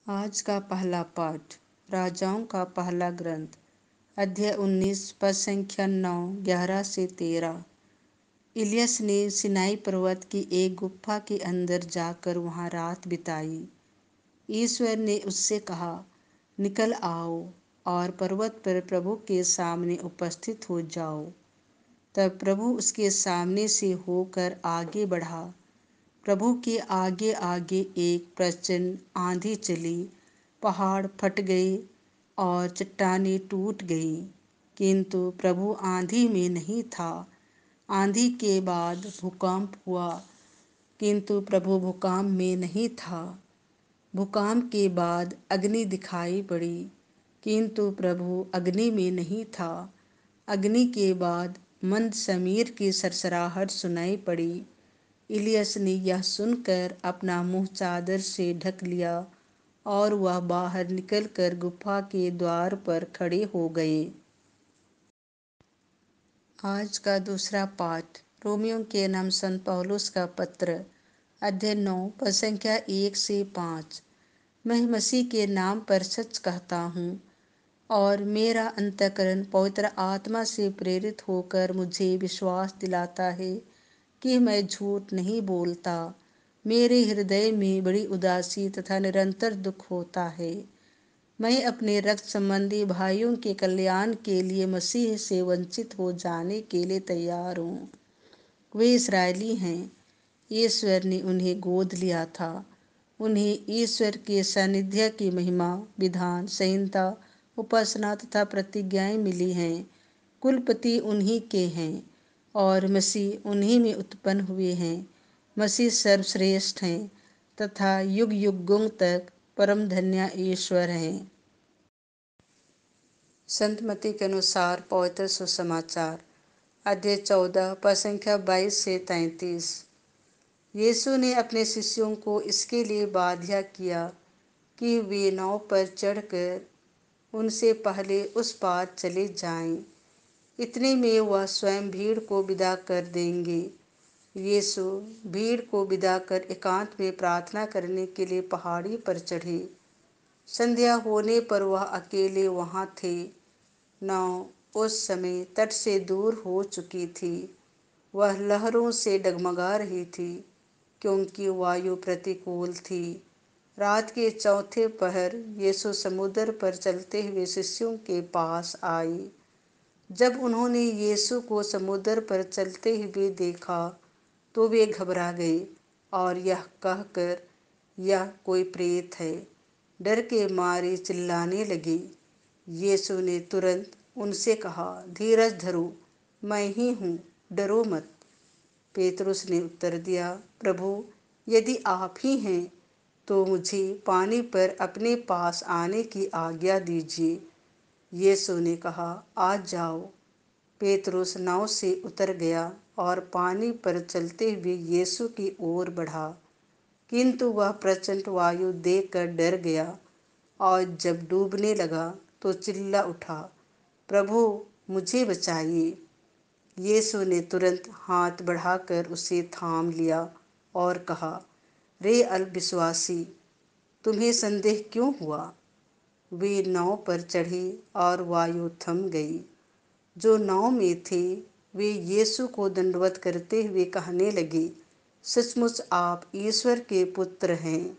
आज का पहला पाठ राजाओं का पहला ग्रंथ अध्याय 19 पद संख्या 9 11 से 13। इलियस ने सिनाई पर्वत की एक गुफा के अंदर जाकर वहां रात बिताई। ईश्वर ने उससे कहा, निकल आओ और पर्वत पर प्रभु के सामने उपस्थित हो जाओ। तब प्रभु उसके सामने से होकर आगे बढ़ा। प्रभु के आगे आगे एक प्रचंड आंधी चली, पहाड़ फट गए और चट्टानें टूट गईं, किंतु प्रभु आंधी में नहीं था। आंधी के बाद भूकंप हुआ, किंतु प्रभु भूकंप में नहीं था। भूकंप के बाद अग्नि दिखाई पड़ी, किंतु प्रभु अग्नि में नहीं था। अग्नि के बाद मंद समीर की सरसराहट सुनाई पड़ी। इलियस ने यह सुनकर अपना मुंह चादर से ढक लिया और वह बाहर निकलकर गुफा के द्वार पर खड़े हो गए। आज का दूसरा पाठ रोमियों के नाम संत पौलुस का पत्र अध्याय 9 पद संख्या 1 से 5। मैं मसीह के नाम पर सच कहता हूँ और मेरा अंतःकरण पवित्र आत्मा से प्रेरित होकर मुझे विश्वास दिलाता है कि मैं झूठ नहीं बोलता। मेरे हृदय में बड़ी उदासी तथा निरंतर दुख होता है। मैं अपने रक्त संबंधी भाइयों के कल्याण के लिए मसीह से वंचित हो जाने के लिए तैयार हूँ। वे इस्राएली हैं। ईश्वर ने उन्हें गोद लिया था। उन्हें ईश्वर के सानिध्य की महिमा, विधान, संहिता, उपासना तथा प्रतिज्ञाएं मिली हैं। कुलपति उन्हीं के हैं और मसीह उन्हीं में उत्पन्न हुए हैं। मसीह सर्वश्रेष्ठ हैं तथा युग युगों तक परम धन्य ईश्वर हैं। संत मत्ती के अनुसार पवित्र सुसमाचार अध्याय 14 पद संख्या 22 से 33। यीशु ने अपने शिष्यों को इसके लिए बाध्य किया कि वे नाव पर चढ़कर उनसे पहले उस पार चले जाएं। इतने में वह स्वयं भीड़ को विदा कर देंगे। यीशु भीड़ को विदा कर एकांत में प्रार्थना करने के लिए पहाड़ी पर चढ़े। संध्या होने पर वह अकेले वहां थे। नाव उस समय तट से दूर हो चुकी थी। वह लहरों से डगमगा रही थी क्योंकि वायु प्रतिकूल थी। रात के चौथे पहर यीशु समुद्र पर चलते हुए शिष्यों के पास आए। जब उन्होंने यीशु को समुद्र पर चलते हुए देखा तो वे घबरा गए और यह कहकर, यह कोई प्रेत है, डर के मारे चिल्लाने लगे। यीशु ने तुरंत उनसे कहा, धीरज धरो, मैं ही हूँ, डरो मत। पेतरुस ने उत्तर दिया, प्रभु, यदि आप ही हैं तो मुझे पानी पर अपने पास आने की आज्ञा दीजिए। यीशु ने कहा, आज जाओ। पेतरुस नाव से उतर गया और पानी पर चलते हुए यीशु की ओर बढ़ा, किंतु वह प्रचंड वायु देखकर डर गया और जब डूबने लगा तो चिल्ला उठा, प्रभु, मुझे बचाइए। यीशु ने तुरंत हाथ बढ़ाकर उसे थाम लिया और कहा, रे अल्पविश्वासी, तुम्हें संदेह क्यों हुआ? वे नाव पर चढ़े और वायु थम गई। जो नाव में थे वे यीशु को दंडवत करते हुए कहने लगे, सचमुच आप ईश्वर के पुत्र हैं।